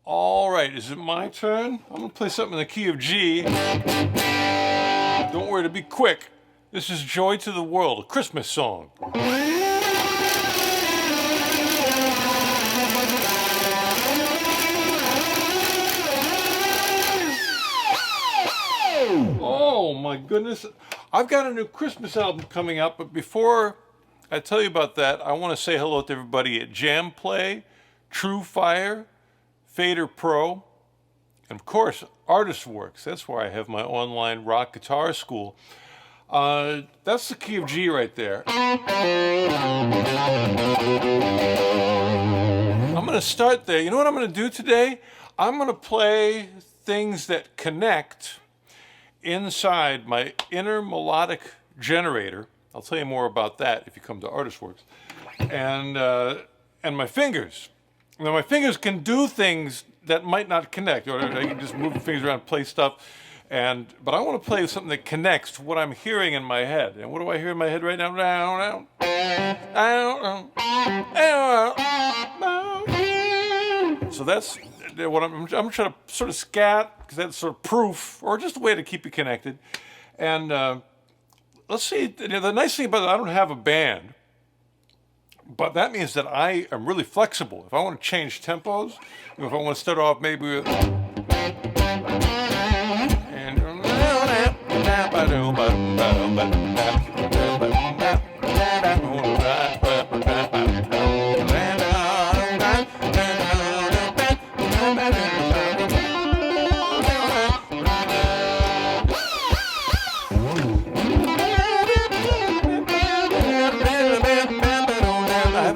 All right, is it my turn? I'm gonna play something in the key of G. Don't worry, to be quick. This is Joy to the World, a Christmas song. Oh my goodness. I've got a new Christmas album coming out, but before I tell you about that, I want to say hello to everybody at Jam Play, True Fire, Fader Pro, and of course, ArtistWorks. That's where I have my online rock guitar school. That's the key of G right there. I'm going to start there. You know what I'm going to do today? I'm going to play things that connect inside my inner melodic generator. I'll tell you more about that if you come to ArtistWorks. And my fingers. Now my fingers can do things that might not connect, or I can just move the fingers around, play stuff. But I want to play something that connects to what I'm hearing in my head. And what do I hear in my head right now? So that's what I'm trying to sort of scat, because that's sort of proof, or just a way to keep you connected. And let's see, the nice thing about it, I don't have a band, but that means that I am really flexible. If I want to change tempos, if I want to start off maybe with...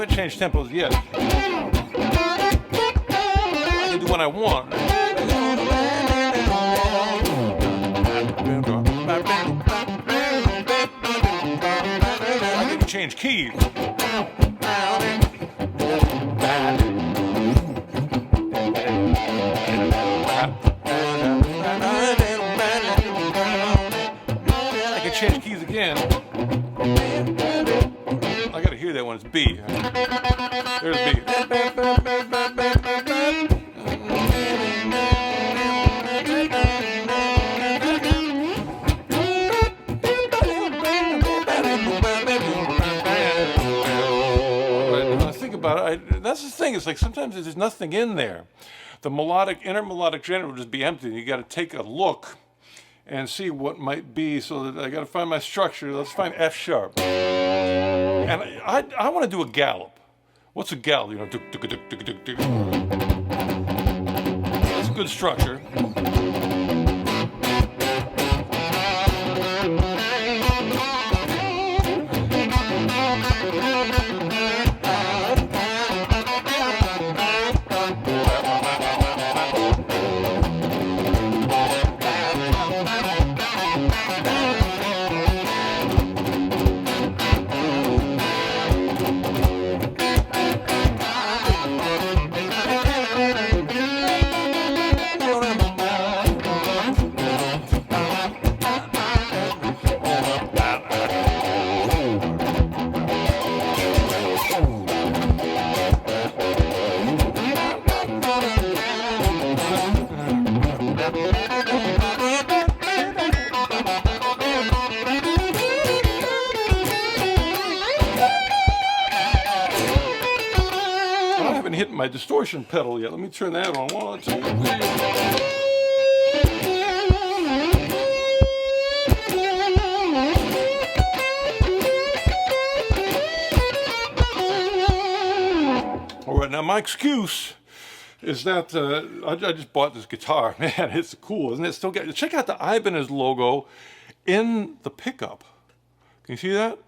change tempos yet. I can do what I want. I can change keys. I can change keys again. I gotta hear that one. It's B. There's B. When I think about it, that's the thing. It's like sometimes there's nothing in there. The inner melodic generator will just be empty. You got to take a look and see what might be. So that I got to find my structure. Let's find F sharp. And I want to do a gallop. What's a gallop? You know, that's a good structure. Hitting my distortion pedal yet. Let me turn that on. 1, 2, 3. All right, now my excuse is that I just bought this guitar. Man, it's cool, isn't it? Still got, check out the Ibanez logo in the pickup. Can you see that?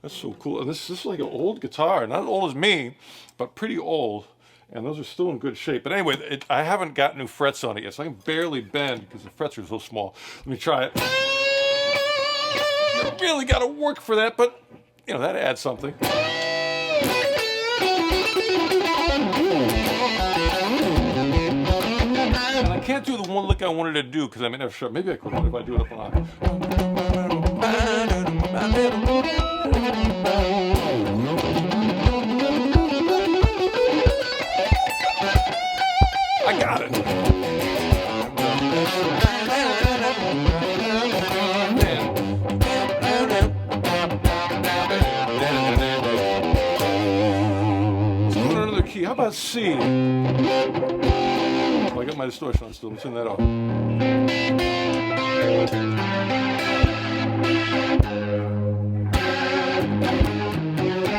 That's so cool. And this is like an old guitar, not as old as me, but pretty old. And those are still in good shape. But anyway, I haven't got new frets on it yet, so I can barely bend because the frets are so small. Let me try it. You really got to work for that, but you know, that adds something. And I can't do the one lick I wanted to do because I'm in F sharp. Maybe I could if I do it up on I got key. How about C? Oh, I got my distortion on still. Let's turn that off.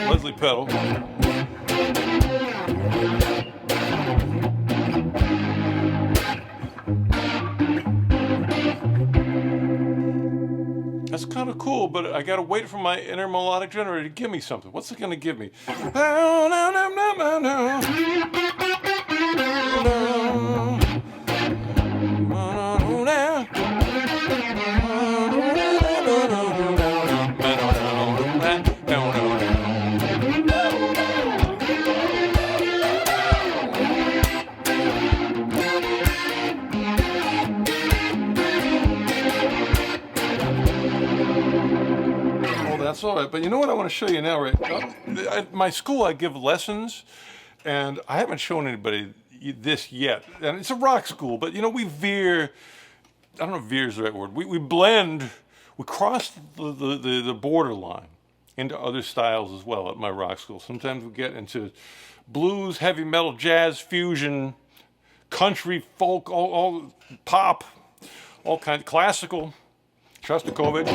Leslie pedal. That's kind of cool, but I gotta wait for my inner melodic generator to give me something. What's it gonna give me? That's all right, but you know what I want to show you now, right? At my school, I give lessons, and I haven't shown anybody this yet. And it's a rock school, but you know, we veer, I don't know if veer is the right word. We blend, we cross the borderline into other styles as well at my rock school. Sometimes we get into blues, heavy metal, jazz, fusion, country, folk, all pop, all kinds, classical, Shostakovich.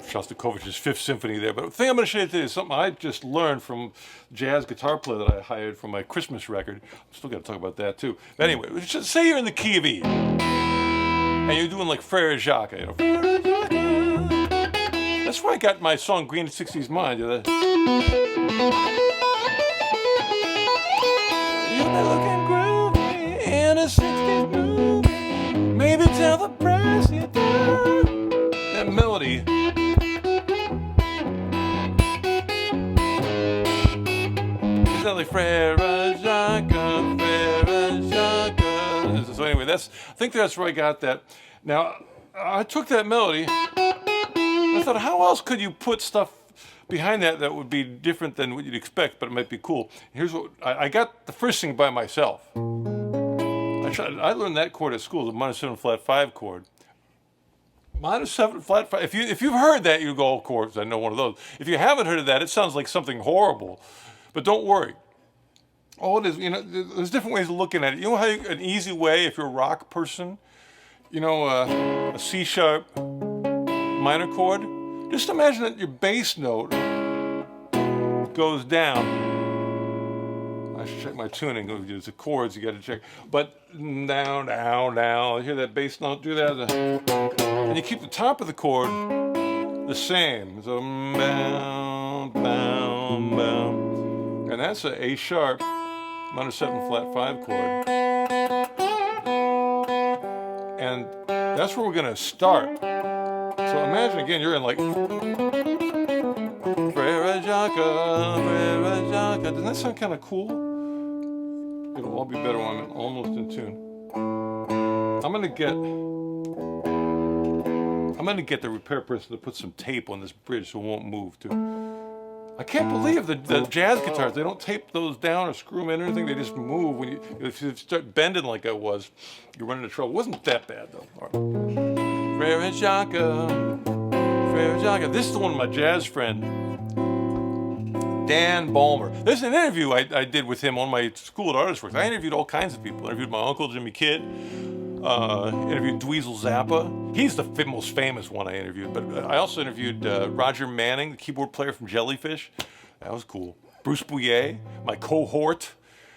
Shostakovich's Fifth Symphony there. But the thing I'm going to show you today is something I just learned from a jazz guitar player that I hired for my Christmas record. I'm still going to talk about that too. But anyway, just say you're in the key of E, and you're doing like Frere Jacques, you know. That's where I got my song Green 60s Mind. You know, you're looking groovy in a 60s movie. Maybe tell the press you do. That melody. Like Frere Jacques, Frere Jacques. So anyway, I think that's where I got that. Now, I took that melody. I thought, how else could you put stuff behind that would be different than what you'd expect, but it might be cool. Here's what I got: the first thing by myself. I learned that chord at school, the minor 7 flat 5 chord. Minor 7 flat 5. If you've heard that, you go, "Oh, chords, I know one of those." If you haven't heard of that, it sounds like something horrible. But don't worry. All it is, you know, there's different ways of looking at it. You know how an easy way, if you're a rock person, you know, a C sharp minor chord? Just imagine that your bass note goes down. I should check my tuning. There's the chords you got to check. But down, down, down. Hear that bass note? Do that. And you keep the top of the chord the same. So, bound, bound, bound. And that's an A sharp, minor 7 flat 5 chord. And that's where we're going to start. So imagine again, you're in like Frere Jacques, Frere Jacques. Doesn't that sound kind of cool? It'll all be better when I'm almost in tune. I'm going to get the repair person to put some tape on this bridge so it won't move too. I can't believe the jazz guitars, they don't tape those down or screw them in or anything, they just move. If you start bending like I was, you run into trouble. It wasn't that bad though. All right. Frere Jacques, Frere Jacques. This is the one with my jazz friend, Dan Ballmer. This is an interview I did with him on my school at ArtistWorks. I interviewed all kinds of people. I interviewed my uncle, Jimmy Kidd. Interviewed Dweezil Zappa. He's the most famous one I interviewed, but I also interviewed Roger Manning, the keyboard player from Jellyfish. That was cool. Bruce Bouillet, my cohort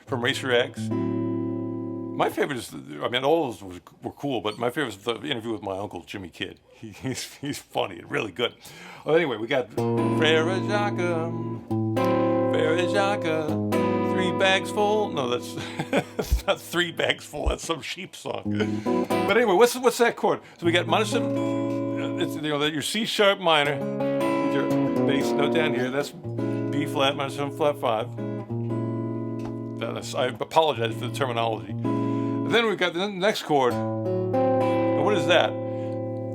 from Racer X. My favorite is, I mean, all those were cool, but my favorite is the interview with my uncle, Jimmy Kidd. He's funny and really good. Well, anyway, we got Frere Jacques, Frere Jacques. 3 bags full? No, that's not 3 bags full. That's some sheep song. But anyway, what's that chord? So we got minor 7. It's, you know, your C sharp minor. With your bass note down here. That's B flat minor 7 flat 5. I apologize for the terminology. And then we got the next chord. Now what is that?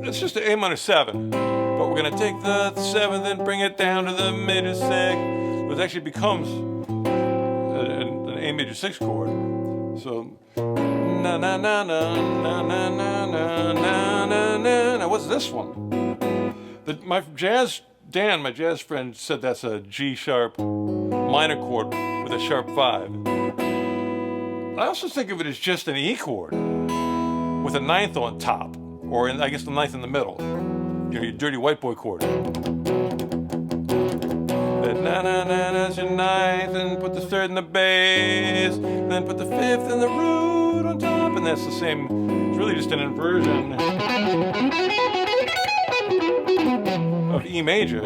It's just an A minor 7. But we're gonna take the 7th and bring it down to the major 6. It actually becomes an A major 6 chord. So na na na na na na na na na na. Now what's this one? my jazz friend, said that's a G sharp minor chord with a sharp 5. I also think of it as just an E chord with a 9th on top, or I guess the 9th in the middle. You know, your dirty white boy chord. That na-na-na, that's your 9th, and put the 3rd in the bass, and then put the 5th in the root on top, and that's the same. It's really just an inversion of E major,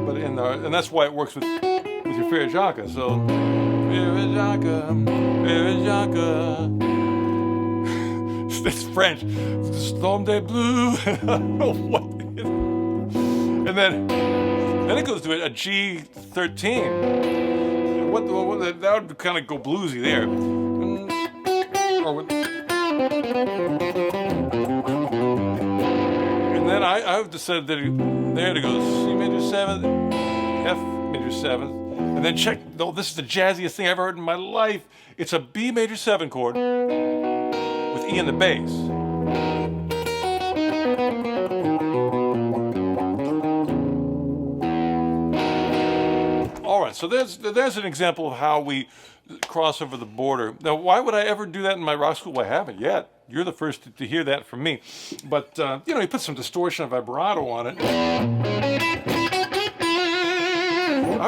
but and that's why it works with your Fireside. So Fireside, it's French. Storm de Blue. I don't know what it is. And then it goes to a G13. That would kind of go bluesy there. And then I've decided that there it goes C major 7th, F major 7th, and then check. No, this is the jazziest thing I've ever heard in my life. It's a B major 7 chord with E in the bass. All right, so there's an example of how we cross over the border. Now, why would I ever do that in my rock school? I haven't yet. You're the first to hear that from me. But, you know, you put some distortion and vibrato on it. I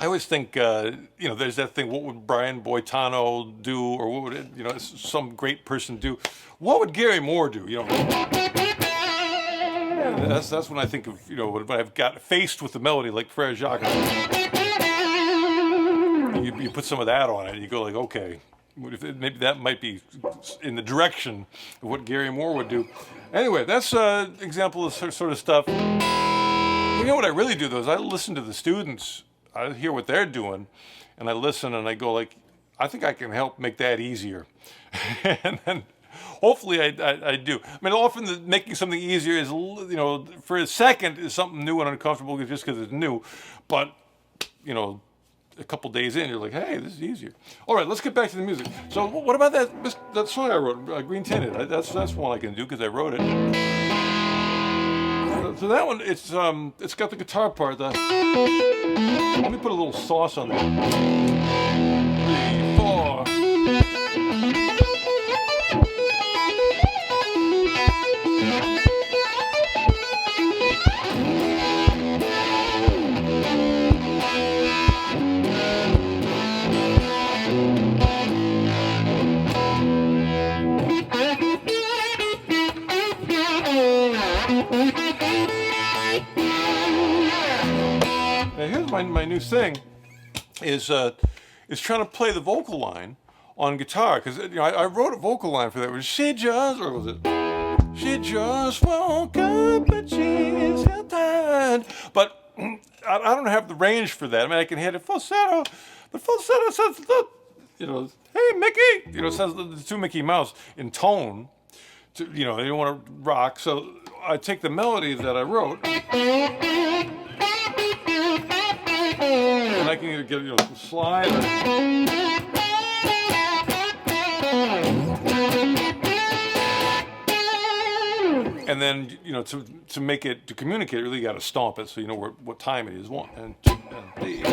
always think, you know, there's that thing, what would Brian Boitano do, or what would, you know, some great person do? What would Gary Moore do, you know? That's when I think of, you know, when I've got faced with the melody like Frere Jacques. You put some of that on it, and you go like, okay, maybe that might be in the direction of what Gary Moore would do. Anyway, that's an example of sort of stuff. You know what I really do, though, is I listen to the students. I hear what they're doing, and I listen, and I go like, I think I can help make that easier. And then hopefully I do. I mean, often making something easier is, you know, for a second is something new and uncomfortable just because it's new. But, you know, a couple days in, you're like, hey, this is easier. All right, let's get back to the music. So what about that song I wrote, Green Tinted? That's one I can do because I wrote it. So that one, it's got the guitar part. Let me put a little sauce on there. 3, 4. Now here's my new thing, is trying to play the vocal line on guitar, because you know I wrote a vocal line for that. Was she just woke up and she's tired? But I don't have the range for that. I mean, I can hit it falsetto, but falsetto says, you know, hey Mickey, you know, it says the two Mickey Mouse in tone. You know, they don't want to rock, so I take the melody that I wrote, and I can either get, you know, some slide, and then, you know, to make it, to communicate, really got to stomp it so you know what time it is. 1 and 2 and 3.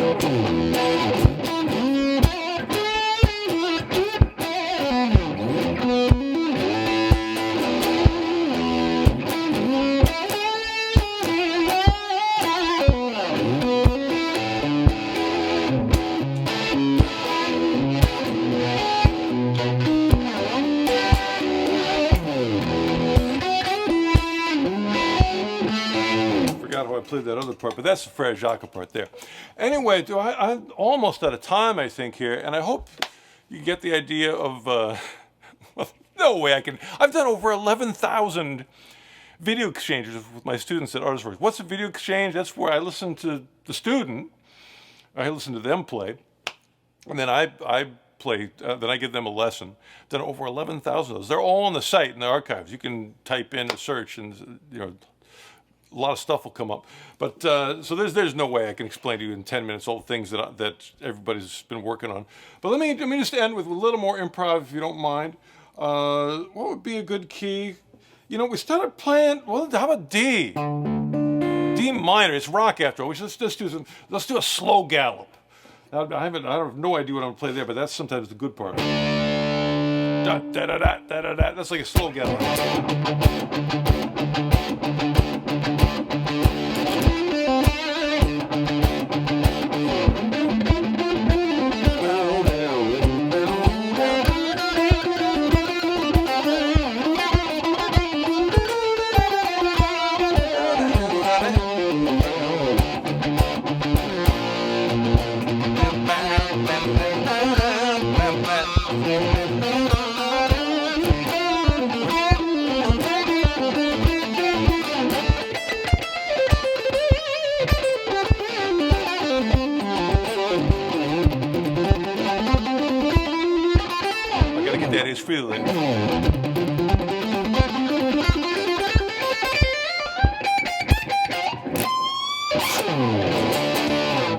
How I played that other part, but that's the Frere Jacques part there. Anyway, I'm almost out of time, I think, here, and I hope you get the idea of, well, no way I can. I've done over 11,000 video exchanges with my students at ArtistWorks. What's a video exchange? That's where I listen to the student, I listen to them play, and then I play, then I give them a lesson. Done over 11,000 of those. They're all on the site in the archives. You can type in a search and, you know, a lot of stuff will come up, but so there's no way I can explain to you in 10 minutes all the things that everybody's been working on. But let me just end with a little more improv, if you don't mind. What would be a good key? You know, we started playing, well, how about D? D minor, it's rock after all. Let's do a slow gallop. I have no idea what I'm gonna play there, but that's sometimes the good part. Da, da, da, da, da, da, da. That's like a slow gallop. Daddy's feeling.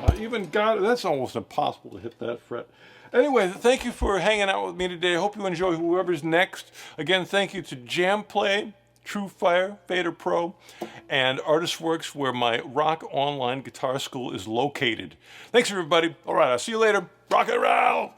I even got it. That's almost impossible to hit that fret. Anyway, thank you for hanging out with me today. I hope you enjoy whoever's next. Again, thank you to Jam Play, True Fire, Fader Pro, and ArtistWorks, where my rock online guitar school is located. Thanks, everybody. All right, I'll see you later. Rock and roll!